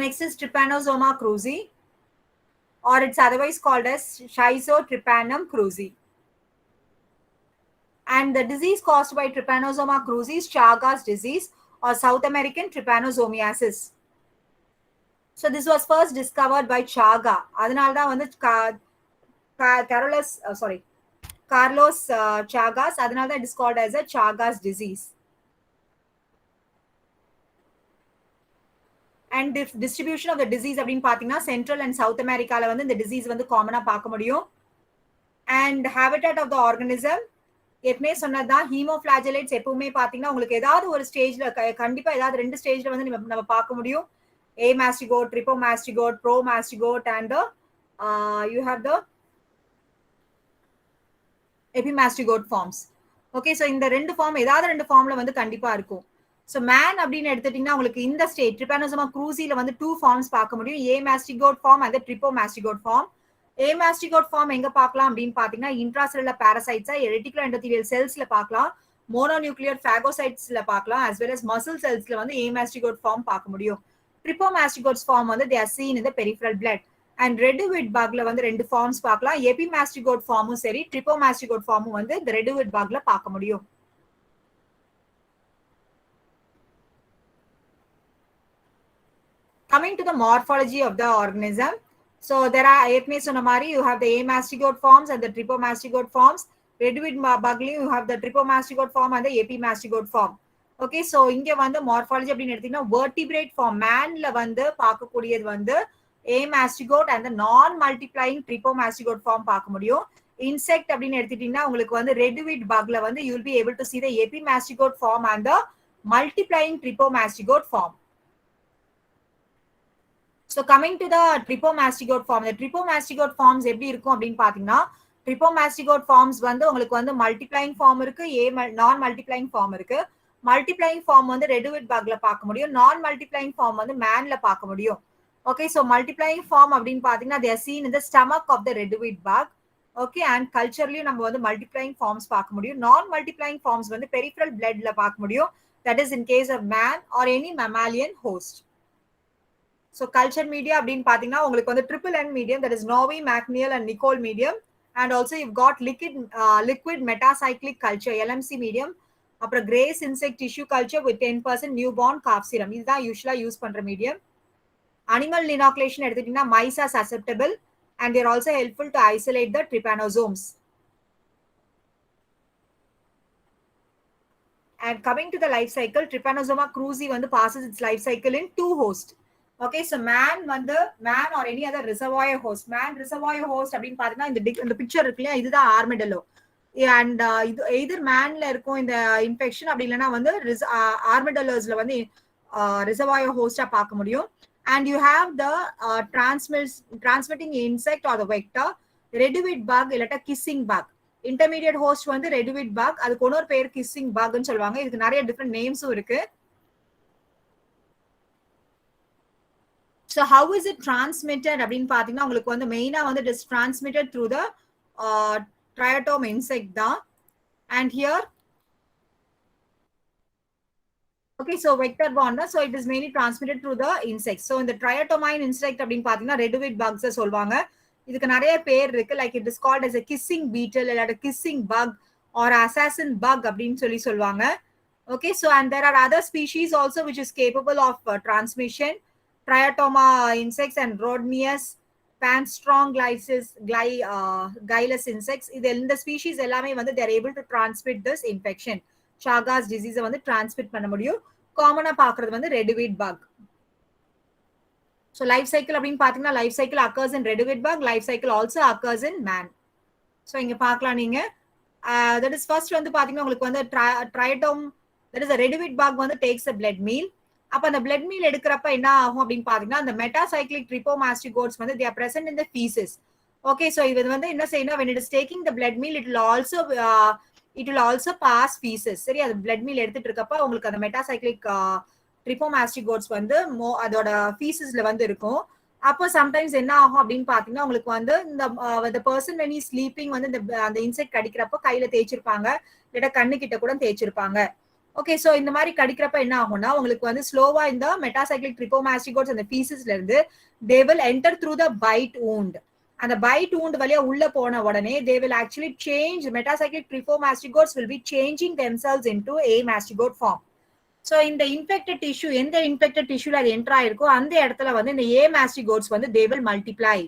next is Trypanosoma cruzi, or it's otherwise called as Schizotrypanum cruzi. And the disease caused by Trypanosoma cruzi is Chagas disease or South American trypanosomiasis. So this was first discovered by Chaga. அதனால தான் வந்து Carlos Chagas, அதனால தான் it is called as a Chagas disease. And the distribution of the disease அப்படின்னு பார்த்தீங்கன்னா central and south அமெரிக்கால வந்து இந்த டிசீஸ் வந்து காமனா பார்க்க முடியும். And habitat of the organism ஏற்கனவே சொன்னதுதான் ஹீமோஃபிளாஜெலேட்ஸ் எப்பவுமே பார்த்தீங்கன்னா உங்களுக்கு ஏதாவது ஒரு ஸ்டேஜ்ல கண்டிப்பா ஏதாவது 2 ஸ்டேஜ்ல வந்து நம்ம பார்க்க முடியும். Amastigote, Trypomastigote, Promastigote, and you have the Epimastigote forms. Okay, so இந்த 2 ஃபார்ம் ஏதாவது 2 ஃபார்ம்ல வந்து கண்டிப்பா இருக்கும். So man அப்படின்னு எடுத்துட்டீங்கன்னா உங்களுக்கு இந்த ஸ்டேட் Trypanosoma cruziல வந்து 2 ஃபார்ம்ஸ் பார்க்க முடியும். Amastigote form and Trypomastigote form. Amastigote form எங்க பார்க்கலாம் அப்படின்னு பாத்தீங்கன்னா intracellular parasites reticular endothelial cellsல பார்க்கலாம், mononuclear phagocytesல பார்க்கலாம், as well as muscle cellsல வந்து Amastigote ஃபார்ம் பார்க்க முடியும். Trypomastigote ஃபார்ம் வந்து they are seen in the peripheral blood. And redwood bugல வந்து 2 ஃபார்ம்ஸ் பார்க்கலாம். Epimastigote ஃபார்மும் சரி, Trypomastigote ஃபார்மும் வந்து இந்த redwood bugல பார்க்க முடியும். Coming to the morphology of the organism, so there are you have the Amastigote forms and the Trypomastigote forms. Redwood bugly you have the Trypomastigote form and the Epimastigote form. Okay, so இங்க வந்து morphology அப்படின்னு எடுத்தீங்கன்னா vertebrate form manல வந்து பார்க்கக்கூடியது வந்து Amastigote and the non-multiplying Trypomastigote form பார்க்க முடியும். Insect அப்படின்னு எடுத்துட்டீங்கன்னா உங்களுக்கு வந்து redwood bugல வந்து you will be able to see the Epimastigote form and the multiplying Trypomastigote form. So coming to the Trypomastigote form, the Trypomastigote forms எப்படி இருக்கும் அப்படின்னு பாத்தீங்கன்னா Trypomastigote forms வந்து உங்களுக்கு வந்து multiplying form இருக்கு, non multiplying form இருக்கு. Multiplying form வந்து redwood bugல பார்க்க முடியும், non multiplying form வந்து manல பார்க்க முடியும். Okay, so multiplying form அப்படின்னு பாத்தீங்கன்னா they are seen in the stomach of the redwood bug. Okay, and culturally நம்ம வந்து multiplying forms பார்க்க முடியும். Non multiplying forms வந்து peripheral bloodல பார்க்க முடியும், that is in case of man or any mammalian host. So culture media அப்படின்னு பாத்தீங்கன்னா உங்களுக்கு வந்து triple N medium, that is Norway, McNeil and Nicole medium, and also you've got liquid metacyclic culture LMC medium, அப்புறம் Grace insect tissue culture with 10% newborn calf serum. இதுதான் யூசுவலா use பண்ற medium. Animal inoculation எடுத்துட்டீங்கன்னா mice are susceptible and they are also helpful to isolate the trypanosomes. And coming to the life cycle, Trypanosoma cruzi வந்து passes its life cycle in 2 hosts. Okay, so man or any other reservoir host. Man reservoir host அப்படின்னு பாத்தீங்கன்னா இந்த picture இருக்கு இல்லையா, இதுதான் ஆர்மெடலோ. And either manல இருக்கும் இந்த infection, அப்படி இல்லைன்னா வந்து ஆர்மெடலோஸ்ல வந்து reservoir host பார்க்க முடியும். And you have the transmitting insect or the vector, redwood bug இல்லட்டா kissing bug. Intermediate host வந்து redwood bug, அதுக்கு இன்னொரு பேர் kissing bug ன்னு சொல்லுவாங்க. இதுக்கு நிறைய டிஃபரெண்ட் நேம்ஸும் இருக்கு. So how is it transmitted அப்படின்னு பாத்தீங்கன்னா உங்களுக்கு வந்து மெயினா வந்து it is transmitted through the triatom insect தான். And here okay, so vector borne, so it is mainly transmitted through the insects. So in the triatomine insect அப்படின்னு பாத்தீங்கன்னா redwood bugs சொல்வாங்க. இதுக்கு நிறைய பேர் இருக்கு, like it is called as a kissing beetle இல்ல kissing bug or assassin bug அப்படின்னு சொல்வாங்க. Okay, so and there are other species also which is capable of transmission. Triatoma insects and Rhodnius, Panstrongylus insects. இந்த species எல்லாமே வந்து they are able to transmit this infection. Chagas disease வந்து transmit பண்ண முடியும். காமனா பார்க்கிறது வந்து redwood bug. So life cycle அப்படின்னு பாத்தீங்கன்னா life cycle occurs in redwood bug, life cycle also occurs in man. So இங்க பார்க்கலாம் நீங்க, that is first வந்து பாத்தீங்கன்னா உங்களுக்கு வந்து triatom, that is a redwood bug வந்து takes a blood meal. அப்ப அந்த blood meal எடுக்கிறப்ப என்ன ஆகும் அப்படின்னு பாத்தீங்கன்னா அந்த metacyclic trypomastigotes வந்து they are present in the feces. Okay, so இது வந்து என்ன செய்யணும், when it is taking the blood meal it will also pass feces. சரி, அது blood meal எடுத்துட்டு இருக்கப்ப உங்களுக்கு அந்த metacyclic trypomastigotes வந்து அதோட feces-ல வந்து இருக்கும். அப்போ சம்டைம்ஸ் என்ன ஆகும் அப்படின்னு பாத்தீங்கன்னா உங்களுக்கு வந்து இந்த person when he sleeping வந்து அந்த இன்செக்ட் கடிக்கிறப்ப கையில தேய்ச்சிருப்பாங்க, இல்ல கண்ணு கிட்ட கூட தேய்ச்சிருப்பாங்க. ஓகே, சோ இந்த மாதிரி கடிக்கிறப்ப என்ன ஆகும்னா உங்களுக்கு வந்து ஸ்லோவா இந்த மெட்டாசைக்ளிக் ட்ரிபோமாஸ்டிகோட்ஸ் அந்த பீசஸ்ல இருந்து they will enter through the bite wound. அந்த பைட் wound வழியா உள்ள போன உடனே they will actually change metacyclic trypomastigotes will be changing themselves into a mastigote form. So இந்த இன்ஃபெக்டட் டிஷ்யூ எந்த இன்ஃபெக்டட் டிஷ்யூல அது என்டர் ஆயிருக்கோ அந்த இடத்துல வந்து இந்த ஏ மாஸ்டிகோட்ஸ் வந்து they will multiply.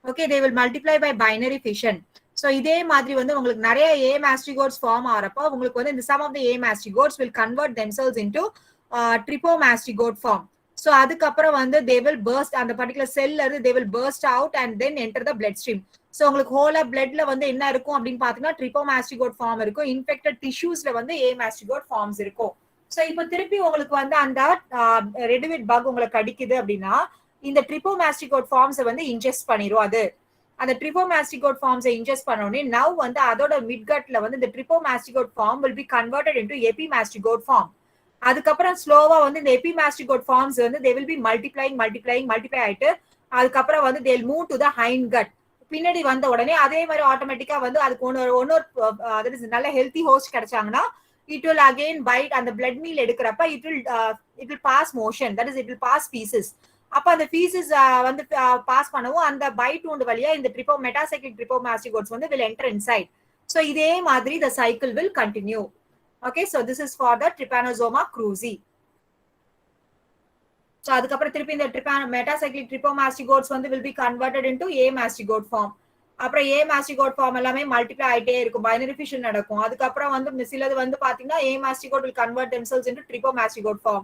Okay, they will multiply by binary fission. So இதே மாதிரி வந்து உங்களுக்கு நிறைய ஏ மாஸ்டிகோட்ஸ் ஃபார்ம் ஆகிறப்போ உங்களுக்கு வந்து இந்த some of the a mastigotes will convert themselves into trypomastigote form. So அதுக்கப்புறம் வந்து தே வில் பர்ஸ்ட் அந்த பர்டிகுலர் செல்ல இருந்து they will burst out and then enter the blood stream. So உங்களுக்கு ஹோலா பிளட்ல வந்து என்ன இருக்கும் அப்படின்னு பாத்தீங்கன்னா ட்ரிபோமாஸ்டிகோட் ஃபார்ம் இருக்கும். இன்ஃபெக்டட் டிஷ்யூஸ்ல வந்து ஏ மாஸ்டிகோட் ஃபார்ம்ஸ் இருக்கும். ஸோ இப்போ திருப்பி உங்களுக்கு வந்து அந்த ரெடிவிட் பக் உங்களை கடிக்குது அப்படின்னா இந்த ட்ரிபோமாஸ்டிகோட் ஃபார்ம்ஸை வந்து இன்ஜெஸ்ட் பண்ணிரும். அது அந்த ட்ரிபோமாஸ்டிகோட் ஃபார்ம்ஸை இன்ஜெஸ்ட் பண்ணோடனே நவ் வந்து அதோட மிட்கட்ல வந்து இந்த trypomastigote form will be converted into epimastigote form. அதுக்கப்புறம் ஸ்லோவா வந்து இந்த எபிமாஸ்டிகோட் ஃபார்ம்ஸ் வந்து தே வில் பி மல்டிப்ளை ஆயிட்டு அதுக்கப்புறம் வந்து they will move to the hind cut. பின்னாடி வந்த உடனே அதே மாதிரி ஆட்டோமேட்டிக்கா வந்து அதுக்கு ஒன்னொரு நல்ல ஹெல்த்தி ஹோஸ்ட் கிடைச்சாங்கன்னா it will again bite and the blood meal எடுக்கிறப்ப it will pass motion, that is it will pass feces. அப்ப அந்த feces வந்து பாஸ் பண்ணவும் அந்த பைட் wound வழியா இந்த மெட்டாசைக்ளிக் ட்ரிபோமாஸ்டிகோட்ஸ் வந்து will enter inside. So இதே மாதிரி the cycle will continue. Okay, so this is for the Trypanosoma cruzi. So அதுக்கப்புறம் திருப்பி இந்த மெட்டாசைக்ளிக் ட்ரிபோமாஸ்டிகோட்ஸ் வந்து will be converted into a mastigote form. அப்புறம் ஏ மாஸ்டிகோட் ஃபார்ம் எல்லாமே மல்டிப்ளை ஆயிட்டே இருக்கும், பைனரி ஃபிஷன் நடக்கும். அதுக்கப்புறம் வந்து சிலது வந்து பாத்தீங்கன்னா ஏ மாஸ்டிகோட் will convert themselves into ட்ரிபோமாஸ்டிகோட் form.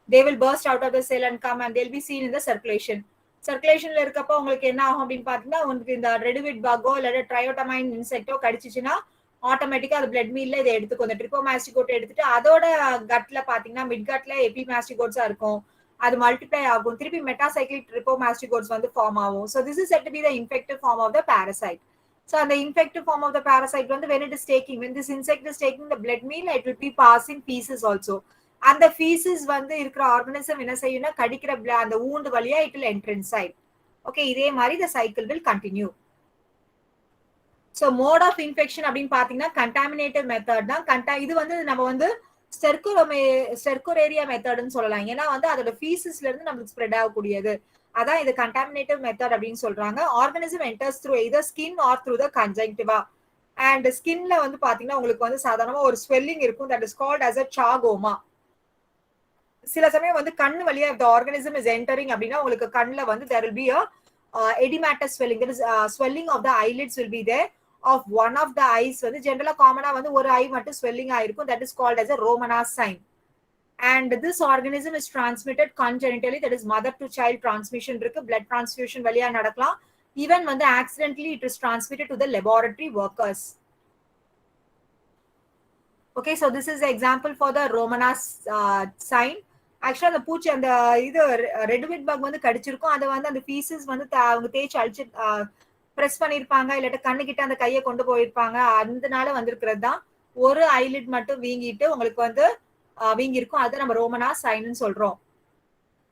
They will burst out of the cell and come and they'll be seen in the circulation. சர்க்குலேஷன்ல இருக்கப்போ உங்களுக்கு என்ன ஆகும் அப்படின்னு பாத்தீங்கன்னா உங்களுக்கு இந்த ரெடிவிட் பக்கோ இல்ல ட்ரையோட்டமைன் இன்செக்டோ கடிச்சிச்சுன்னா ஆட்டோமேட்டிக்கா அது பிளட் மீல்ல இதை எடுத்துக்கும். இந்த ட்ரிபோமாஸ்டிகோட் எடுத்துட்டு அதோட கட்ல பாத்தீங்கன்னா மிட் கட்ல எபிமாஸ்டிகோட்ஸா இருக்கும், அது மல்டிப்ளை ஆகும். திருப்பி மெட்டாசைக்ளிக் ட்ரிபோமாஸ்டிகோட்ஸ் வந்து ஃபார்ம் ஆகும். So this is said to be the infective form of the parasite. So the infective form of the parasite வந்து when this insect is taking the blood meal, it will be passing feces also. அந்த feces வந்து இருக்கிற organism என்ன செய்யும்னா கடிக்கிற அந்த wound வழியா it will enter inside. Okay, இதே மாதிரி the cycle will continue. So mode of infection அப்படின்னு பாத்தீங்கன்னா contaminated method தான். இது வந்து நம்ம வந்து ஸ்டெர்கோரேரியா மெத்தட்னு சொல்லலாம். ஏன்னா வந்து அதோட ஃபீசஸ்ல இருந்து நமக்கு ஸ்ப்ரெட் ஆகக்கூடியது. அதான் இது கண்டாமினேட்டிவ் மெத்தட் அப்படின்னு சொல்றாங்க. Organism enters through either skin or through the conjunctiva. And ஸ்கின்ல வந்து பாத்தீங்கன்னா உங்களுக்கு வந்து சாதாரணமா ஒரு ஸ்வெல்லிங் இருக்கும், that is called as a chagoma. சில சமயம் வந்து கண்ணு வழியா the organism is entering அப்படின்னா உங்களுக்கு கண்ணுல வந்து there will be a edematous swelling, that is swelling of the eyelids will be there of one of the eyes. வந்து ஜெனரலா காமனா வந்து ஒரு ஐ மட்டும் ஸ்வெல்லிங் ஆயிருக்கும், that is called as a Romanas sign. And this organism is transmitted congenitally, that is mother to child transmission இருக்கு, blood transfusion வழியா நடக்கலாம். Even வந்து accidentally it is transmitted to the laboratory workers. Okay, so this is the example for the Romanas sign. ஆக்சுவலா அந்த பூச்சி அந்த இது ரெட்விட் buck வந்து கடிச்சிருக்கும், அதை வந்து அந்த பீசஸ் வந்து அவங்க தேய்ச்சி அழிச்சு பிரஸ் பண்ணிருப்பாங்க, இல்லாட்ட கண்ணு கிட்ட அந்த கையை கொண்டு போயிருப்பாங்க, அதனால வந்திருக்கிறது தான். ஒரு ஐலிட் மட்டும் வீங்கிட்டு உங்களுக்கு வந்து வீங்கி இருக்கும், அதை நம்ம ரோமனா சைன்னு சொல்றோம்.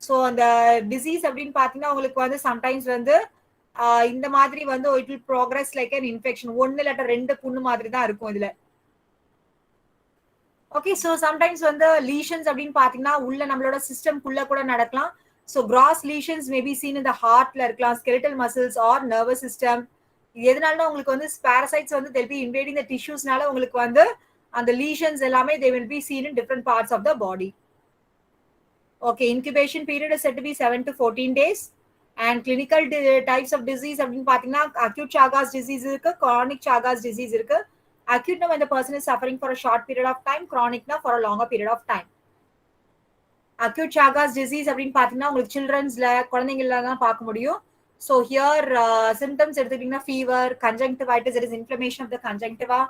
ஸோ அந்த டிசீஸ் அப்படின்னு பாத்தீங்கன்னா உங்களுக்கு வந்து சம்டைம்ஸ் வந்து இந்த மாதிரி வந்து it will progress like an infection, ஒன்னு இல்லாட்ட ரெண்டு புண்ணு மாதிரி தான் இருக்கும் இதுல. ஓகே, ஸோ சம்டைம்ஸ் வந்து லீஷன்ஸ் அப்படின்னு பாத்தீங்கன்னா உள்ள நம்மளோட சிஸ்டம்குள்ள கூட நடக்கலாம். So gross lesions maybe seen இந்த ஹார்ட்ல இருக்கலாம், skeletal muscles or nervous system. எதனால உங்களுக்கு வந்து பாரசைட்ஸ் வந்து they'll be invading the tissuesனால உங்களுக்கு வந்து அந்த லீஷன்ஸ் எல்லாமே they will be seen in different parts of the body. Okay, incubation period is said to be 7 to 14 days. And clinical types of disease அப்படின்னு பாத்தீங்கன்னா acute Chagas disease இருக்கு, chronic Chagas disease இருக்கு. Acute when the person is suffering for a short period of time, chronic for a longer period of time. Acute Chagas disease அப்படின்னு பாத்தீங்கன்னா உங்களுக்கு சில்ட்ரன்ஸ்ல குழந்தைங்கள தான் பார்க்க முடியும். So here symptoms எடுத்துக்கிட்டீங்கன்னா fever, conjunctivitis, that is inflammation of the conjunctiva,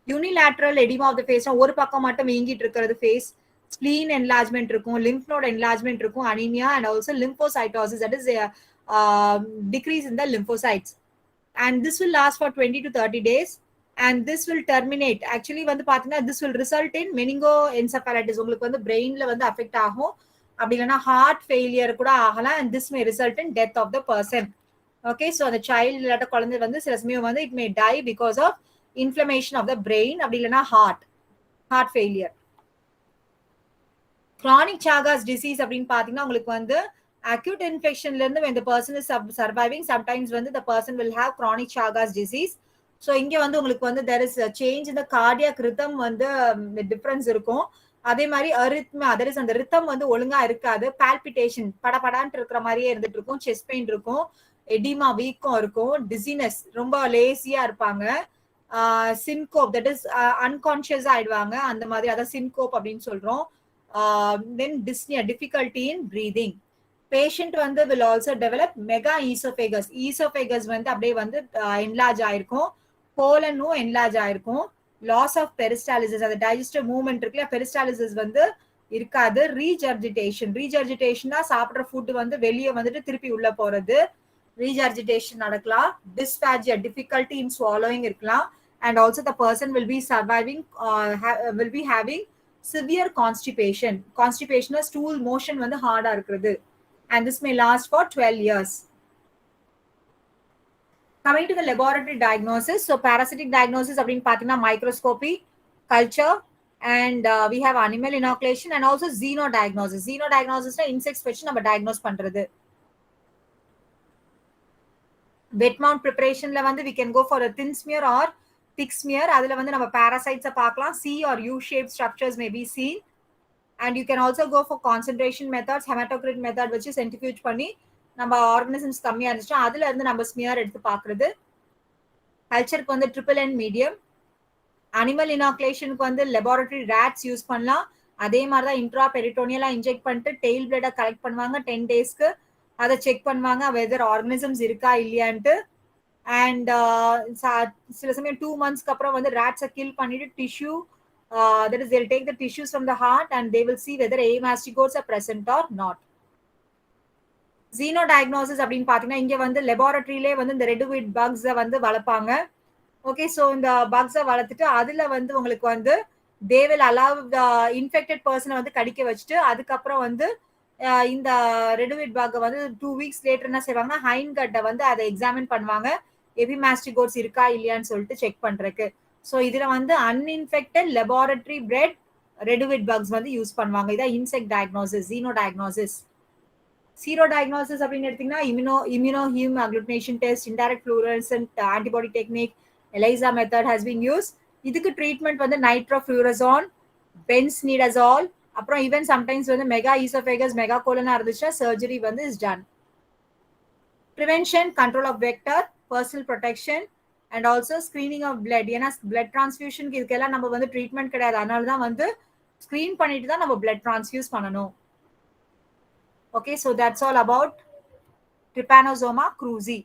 unilateral edema of the face, ஒரு பக்கம் மட்டும் வீங்கிட்டு இருக்கிறது face, spleen enlargement இருக்கும், lymph node enlargement இருக்கும், anemia, and also lymphocytosis, that is decrease in the lymphocytes. And this will last for 20 to 30 days. And this will terminate. Actually வந்து பாத்தீங்கன்னா this will result in meningoencephalitis. உங்களுக்கு வந்து brainல வந்து affect ஆகும், அப்படி இல்லைன்னா heart failure கூட ஆகலாம். And this may result in death of the person. Okay, so அந்த child இல்லாட்ட குழந்தை வந்து சில சமயம் வந்து it may die because of inflammation of the brain, அப்படி இல்லைன்னா heart failure. chronic Chagas disease அப்படின்னு பாத்தீங்கன்னா உங்களுக்கு வந்து acute infectionல இருந்து when the person is surviving sometimes வந்து the person will have chronic Chagas disease. So இங்க வந்து உங்களுக்கு வந்து there is a change in the cardiac rhythm வந்து difference இருக்கும். அதே மாதிரி அரித்மியா that is அந்த ரித்தம் வந்து ஒழுங்கா இருக்காது. palpitation படபடான்னு இருக்கிற மாதிரியே இருந்துட்டு இருக்கும். chest pain இருக்கும். எடிமா வீக்கம் இருக்கும். dizziness ரொம்ப லேசியா இருப்பாங்க. syncope that is unconscious ஆயிடுவாங்க. அந்த மாதிரி அதான் syncope அப்படின்னு சொல்றோம். Then dyspnea difficulty in breathing. Patient வந்து will also develop mega esophagus. Esophagus வந்து அப்படியே வந்து enlarge ஆயிருக்கும். colonum enlarge ஆயிருக்கும். loss of peristalsis அந்த digestive movement இருக்குல்ல peristalsis வந்து இருக்காது. regurgitation தான் சாப்பிடுற ஃபுட் வந்து வெளியே வந்துட்டு திருப்பி உள்ள போறது. regurgitation நடக்கலாம். dysphagia difficulty in swallowing இருக்கலாம். and also the person will be surviving will be having severe constipation. Constipation stool motion வந்து ஹார்டா இருக்குது. and this may last for 12 years. Coming to the laboratory diagnosis, so parasitic diagnosis அப்படின்னு பாத்தீங்கன்னா microscopy, culture, and we have animal inoculation and also xenodiagnosis. Xenodiagnosis insects வச்சு நம்ம diagnose பண்றது. wet mount preparationல வந்து we can go for a thin smear or thick smear. அதுல வந்து நம்ம parasites பார்க்கலாம். C or U shaped structures may be seen. And you can also go for concentration methods, hematocrit method வச்சு centrifuge பண்ணி நம்ம organisms கம்மியா இருந்துச்சுன்னா அதுல இருந்து நம்ம smear எடுத்து பார்க்கிறது. கல்ச்சருக்கு வந்து ட்ரிபிள் என் மீடியம். அனிமல் இனாகுலேஷனுக்கு வந்து laboratory rats யூஸ் பண்ணலாம். அதே மாதிரி தான் இன்ட்ரா பெரிட்டோனியலா இன்ஜெக்ட் பண்ணிட்டு டெய்ல் பிளட கலெக்ட் பண்ணுவாங்க 10 டேஸ்க்கு. அதை செக் பண்ணுவாங்க வெதர் ஆர்கனிசம்ஸ் இருக்கா இல்லையான்ட்டு. அண்ட் சில சமயம் 2 monthsக்கு அப்புறம் வந்து ராட்ஸை கில் பண்ணிட்டு tissue that is they'll take the tissues from the heart and they will see whether Haemoflagellates are present or not. xenodiagnosis அப்படின்னு பாத்தீங்கன்னா இங்க வந்து லெபார்டரியிலே வந்து இந்த ரெட் வீட் பக்ஸை வந்து வளர்ப்பாங்க. ஓகே ஸோ இந்த பக்ஸை வளர்த்துட்டு அதுல வந்து உங்களுக்கு வந்து they will allow the infected person வந்து கடிக்க வச்சுட்டு அதுக்கப்புறம் வந்து இந்த ரெட் வீட் பக் வந்து 2 weeks லேட்டர் என்ன செய்வாங்கன்னா ஹைன் கட்டை வந்து அதை எக்ஸாமின் பண்ணுவாங்க. எபிமாஸ்டிகோட்ஸ் இருக்கா இல்லையான்னு சொல்லிட்டு செக் பண்றதுக்கு. ஸோ இதுல வந்து uninfected laboratory bred reduviid bugs வந்து யூஸ் பண்ணுவாங்க. இதான் insect diagnosis. Xeno diagnosis. Sero diagnosis அப்படின்னு எடுத்தீங்கன்னா immuno haem agglutination test, indirect fluorescent antibody technique, ELISA method has been use. இதுக்கு ட்ரீட்மெண்ட் வந்து நைட்ரோஃப்ளூரசான், பென்ஸ்னிடசால், அப்புறம் ஈவன் சம்டைம்ஸ் வந்து மெகா ஈசோஃபேகஸ் மெகா கோலனா இருந்துச்சுன்னா சர்ஜரி வந்து is done. Prevention, control of vector, personal protection and also screening of blood. ஏன்னா blood transfusion இதுக்கெல்லாம் நம்ம வந்து ட்ரீட்மெண்ட் கிடையாது. அதனால தான் வந்து ஸ்கிரீன் பண்ணிட்டு தான் நம்ம blood transfuse பண்ணணும். Okay, so that's all about Trypanosoma cruzi.